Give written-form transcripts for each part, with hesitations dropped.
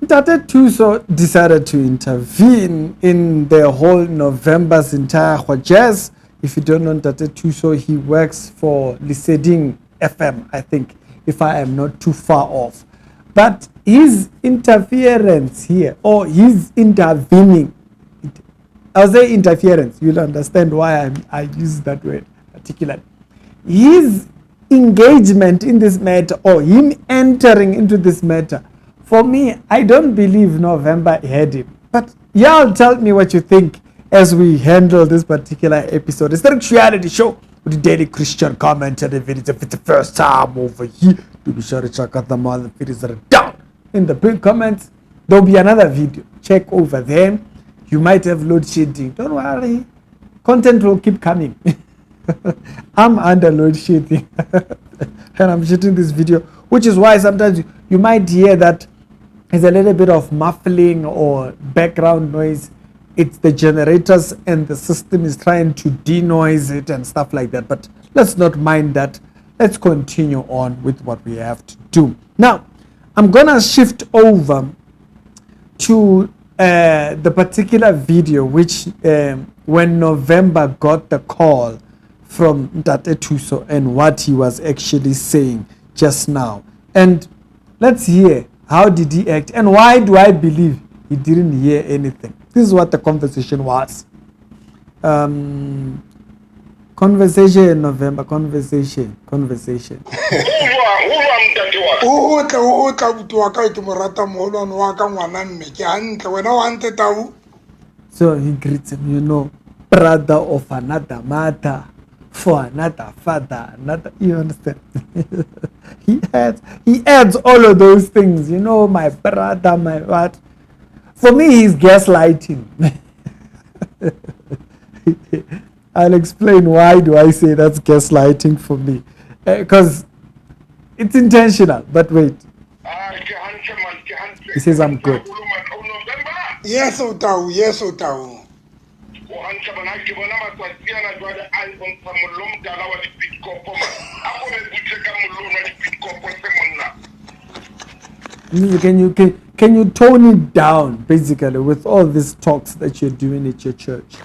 Tate Thuso decided to intervene in the whole November's entire jazz. If you don't know Tate Thuso, he works for Lesedi FM, I think, if I am not too far off. But his interference here, or his intervening, I'll say interference, you'll understand why I use that word particularly. His engagement in this matter, or him entering into this matter, for me, I don't believe November had him. But y'all tell me what you think as we handle this particular episode. It's the reality show with the daily Christian commentary. If it's the first time over here, to be sure to check out the mother videos that are down in the big comments. There'll be another video. Check over there. You might have load shedding. Don't worry. Content will keep coming. I'm under load shedding. And I'm shooting this video, which is why sometimes you might hear that there's a little bit of muffling or background noise. It's the generators and the system is trying to denoise it and stuff like that. But let's not mind that. Let's continue on with what we have to do. Now, I'm going to shift over to the particular video which when November got the call from Tate Thuso and what he was actually saying just now. And let's hear how did he act and why do I believe he didn't hear anything. This is what the conversation was. Conversation, November, conversation. So he greets him, you know, brother of another mother, for another father, another, you understand? he adds all of those things, you know, my brother, my what. For me, he's gaslighting. I'll explain why do I say that's gaslighting for me. Because it's intentional, but wait. He says I'm good. Yes, Otau, yes, Otau. Can you tone it down, basically, with all these talks that you're doing at your church?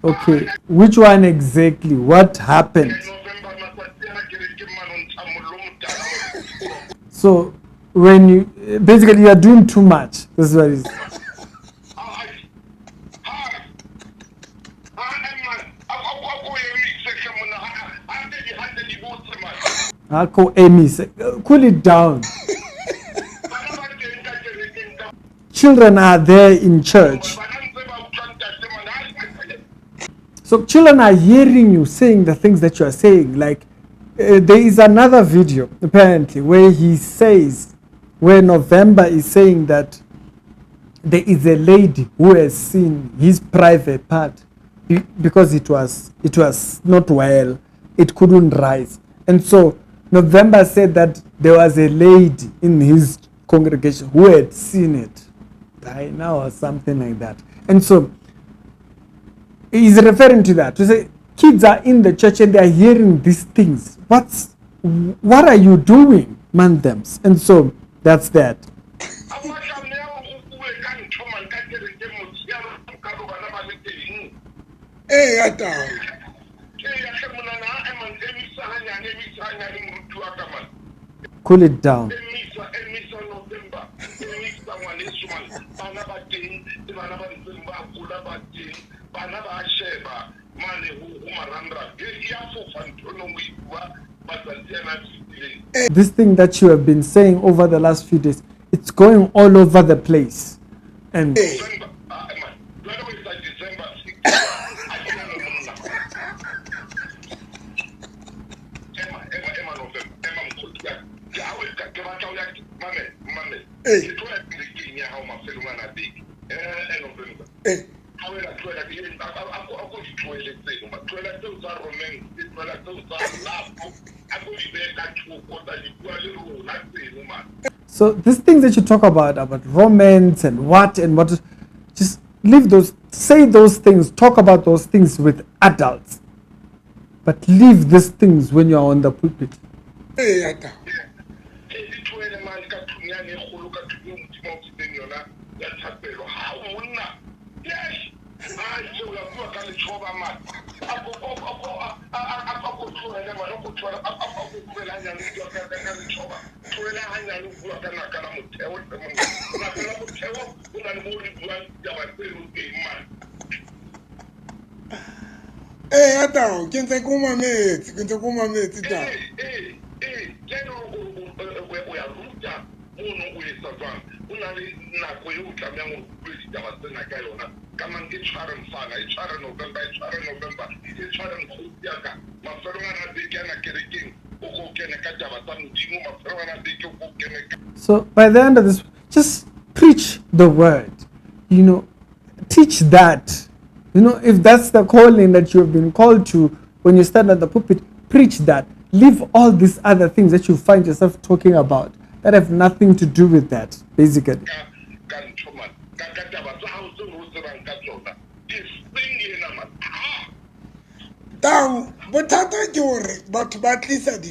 Okay, which one exactly? What happened? So, when you basically you are doing too much, this is what it is. Cool it down. Children are there in church. So children are hearing you saying the things that you are saying. Like there is another video apparently where he says, where November is saying that there is a lady who has seen his private part because it was not well, it couldn't rise. And so November said that there was a lady in his congregation who had seen it by now or something like that. And so he's referring to that to say kids are in the church and they are hearing these things. What are you doing, man thems? And so that's that. Cool it down. This thing that you have been saying over the last few days, it's going all over the place. And so these things that you talk about romance and what, just leave those, say those things, talk about those things with adults, but leave these things when you're on the pulpit. Atao, ke ntse ko mametse tao. So by the end of this, just preach the word. You know, teach that. You know, if that's the calling that you have been called to when you stand at the pulpit, preach that. Leave all these other things that you find yourself talking about that have nothing to do with that, basically.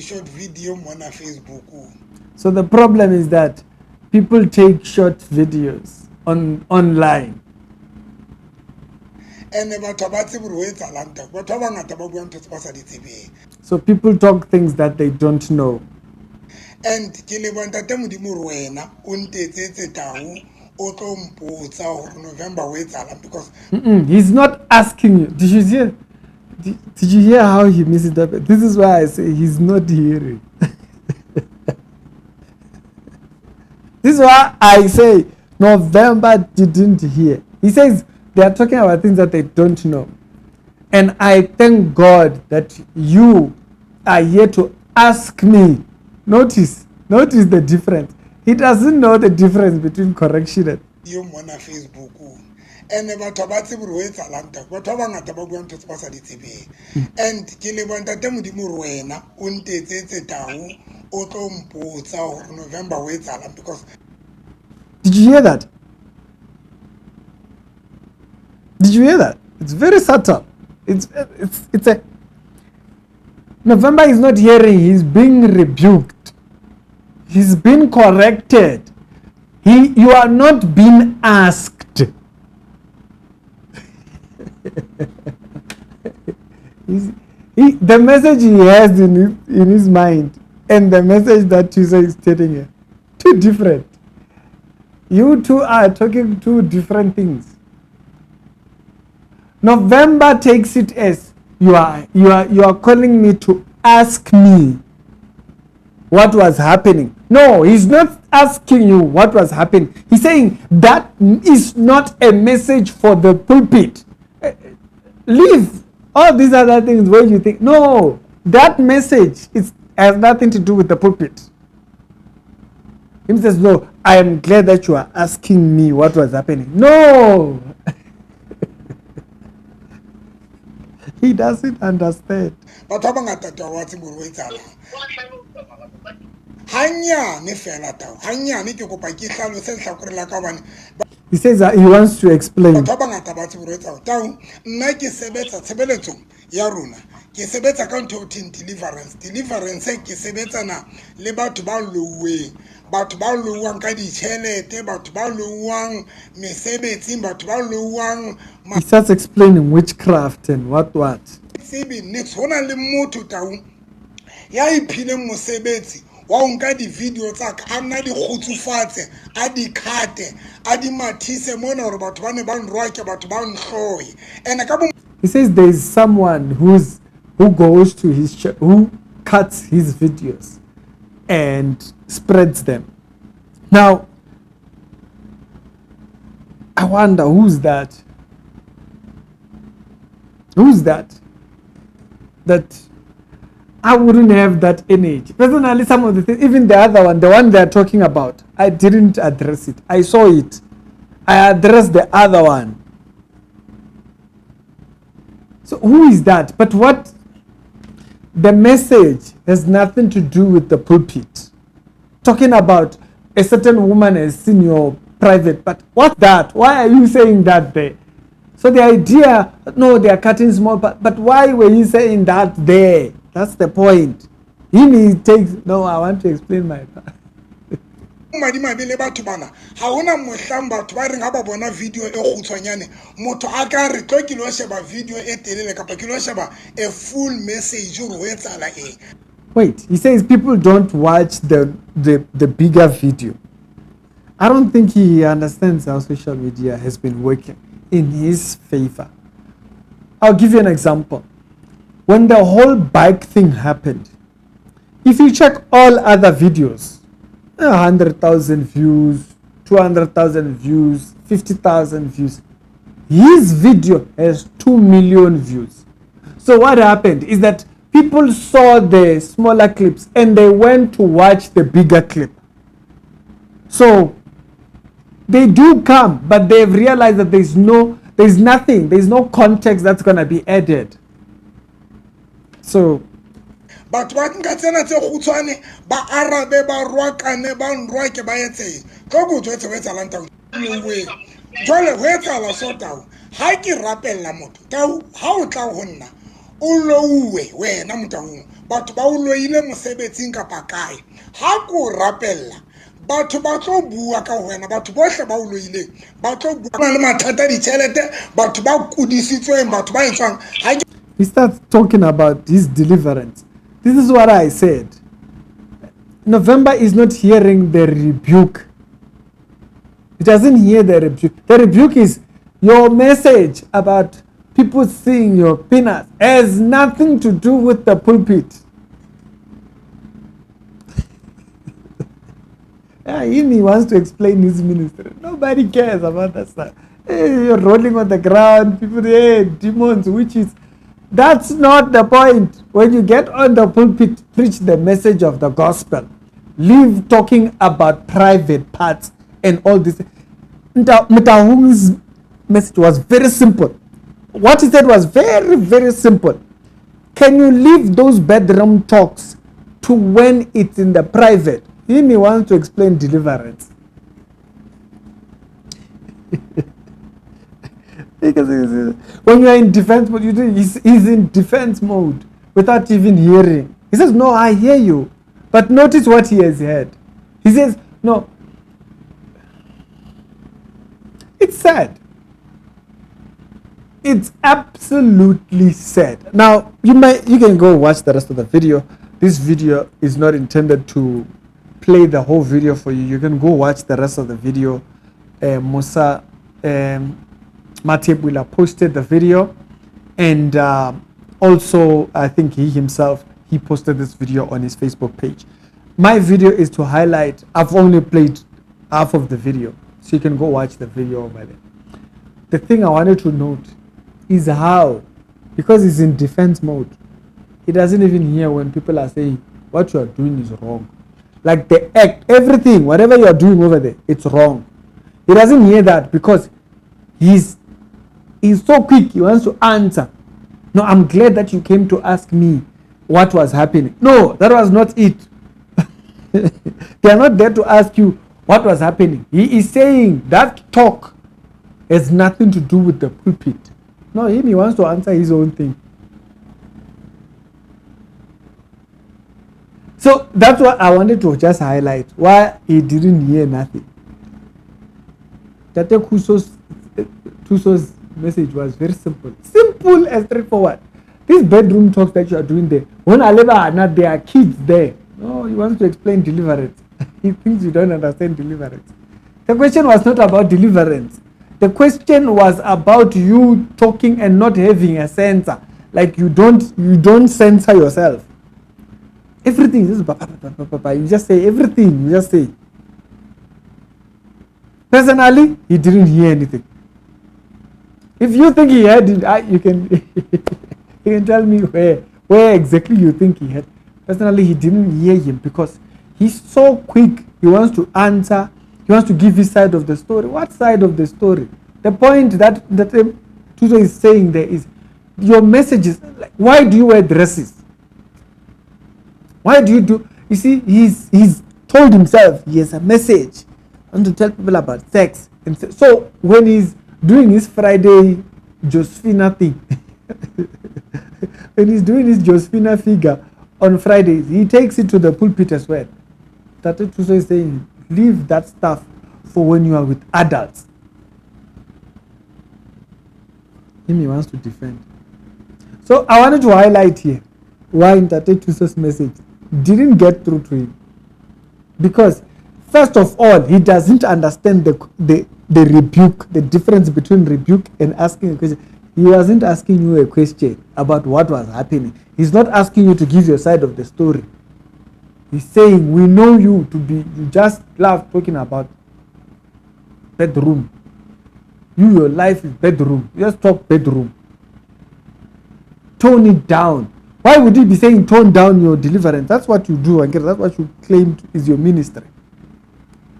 Short video on Facebook. So the problem is that people take short videos online. So people talk things that they don't know. And because he's not asking you. Did you hear how he missed it up? This is why I say he's not hearing. This is why I say November didn't hear. He says they are talking about things that they don't know. And I thank God that you are here to ask me. Notice the difference. He doesn't know the difference between correction and you on Facebook. And batho ba tse buru etsa lanta batho ba ngata ba bua ntse ba sa di tsebe and ke le bonta te modimo re wena o ntetsetse tau o tlo mpotsa hore November o etsa lang because Did you hear that? Did you hear that? It's very subtle. It's a November is not hearing, he's being rebuked. He's been corrected. You are not being asked. The message he has in his mind and the message that Thuso is telling you, two different. You two are talking two different things. November takes it as you are calling me to ask me what was happening. No, he's not asking you what was happening. He's saying that is not a message for the pulpit. Leave all these other things where you think, no, that message has nothing to do with the pulpit. He says, no, I am glad that you are asking me what was happening. No. He doesn't understand. He says that he wants to explain. Ke sebetsa ka ntho uthini deliverance ke sebetsa na le batho ba louweng batho ba louwang ka ditšhelete batho ba louwang mesebetsi batho ba louwang. He starts explaining witchcraft and what sebe next hona le motho tau ya iphile mosebetsi wa nka di video tsa ka ana di khutsufatse a di khate a di mathise mona hore batho ba ne ba nroa ke batho ba nhloi ene ka he says there is someone who goes to his church, who cuts his videos and spreads them. Now, I wonder who's that? Who's that? That I wouldn't have that energy. Personally, some of the things, even the other one, the one they're talking about, I didn't address it. I saw it. I addressed the other one. So who is that? But what? The message has nothing to do with the pulpit. Talking about a certain woman has seen your private, but what's that? Why are you saying that there? So the idea, no, they are cutting small, but why were you saying that there? That's the point. He takes, no, I want to explain my part. madimabe le batho bana ga ona mohlang batho ba reng ga ba bona video e khutshwanyane motho a ka re tlo ke lo sheba video e telele kapa ke lo sheba a full message go etsala eng. Wait, he says people don't watch the bigger video. I don't think he understands how social media has been working in his favor. I'll give you an example. When the whole bike thing happened, if you check all other videos, 100,000 views, 200,000 views, 50,000 views. His video has 2 million views. So what happened is that people saw the smaller clips and they went to watch the bigger clip. So they do come, but they've realized that there's no context that's going to be added. So batho ba nka tsena tse khutshwane ba arabe ba rwakane ba nrwake ba etseng go botho etse wetsalang tau we jole ho etsala so tau ha ke rapella motho tau ha o tla ho nna o louwe wena motau batho ba o loile mosebetsing kapa kae ha ko rapella batho ba tlo bua ka wena batho bohle ba o loileng ba tlo bua le mathata ditšhelete batho ba kudisitsweng batho ba etswang. He starts talking about his deliverance. This is what I said. November is not hearing the rebuke. It doesn't hear the rebuke. The rebuke is your message about people seeing your penis has nothing to do with the pulpit. He wants to explain his ministry. Nobody cares about that stuff. Hey, you're rolling on the ground. People, hey, demons, witches. That's not the point. When you get on the pulpit, preach the message of the gospel. Leave talking about private parts and all this. Mutahung's message was very simple. What he said was very, very simple. Can you leave those bedroom talks to when it's in the private? He may want to explain deliverance. Because when you are in defense mode, he's in defense mode without even hearing. He says, no, I hear you. But notice what he has heard. He says, no. It's sad. It's absolutely sad. Now, you can go watch the rest of the video. This video is not intended to play the whole video for you. You can go watch the rest of the video. Musa Matebula posted the video, and also I think he posted this video on his Facebook page. My video is to highlight, I've only played half of the video, so you can go watch the video over there. The thing I wanted to note is how, because he's in defense mode, he doesn't even hear when people are saying what you are doing is wrong. Like the act, everything, whatever you are doing over there, it's wrong. He doesn't hear that because he's so quick, he wants to answer. No, I'm glad that you came to ask me what was happening. No, that was not it. They are not there to ask you what was happening. He is saying that talk has nothing to do with the pulpit. No, he wants to answer his own thing. So that's what I wanted to just highlight, why he didn't hear nothing. Tate Thuso's message was very simple. Simple and straightforward. These bedroom talks that you are doing there, when Aleba are not there, are kids there. No, he wants to explain deliverance. He thinks you don't understand deliverance. The question was not about deliverance. The question was about you talking and not having a censor. Like you don't censor yourself. Everything is you just say everything. You just say. Personally, he didn't hear anything. If you think he heard it, you can you can tell me where exactly you think he heard. Personally, he didn't hear him because he's so quick. He wants to answer. He wants to give his side of the story. What side of the story? The point that Thuso is saying there is your message is like, why do you wear dresses? Why do you do? You see, he's told himself he has a message. I want to tell people about sex. And so when he's doing his Friday Josephina thing, when he's doing his Josephina figure on Fridays, he takes it to the pulpit as well. Tate Thuso is saying, Leave that stuff for when you are with adults. He wants to defend. So I wanted to highlight here why Ntate Thuso's message didn't get through to him. Because first of all, he doesn't understand the rebuke, the difference between rebuke and asking a question. He wasn't asking you a question about what was happening. He's not asking you to give your side of the story. He's saying, we know you to be, you just love talking about bedroom. Your life is bedroom. You just talk bedroom. Tone it down. Why would he be saying tone down your deliverance? That's what you do, and that's what you claim is your ministry.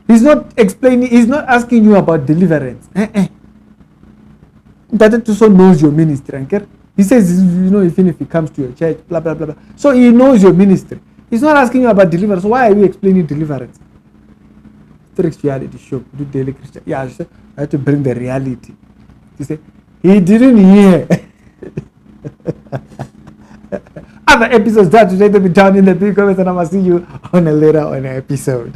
He's not explaining, he's not asking you about deliverance. Ntate Thuso knows your ministry. He says, even if he comes to your church, blah, blah, blah, blah. So he knows your ministry. He's not asking you about deliverance. So why are we explaining deliverance? Strict reality show. Do daily Christian. Yeah, I have to bring the reality. You say, he didn't hear. Other episodes that will be down in the big comments, and I will see you on a later episode.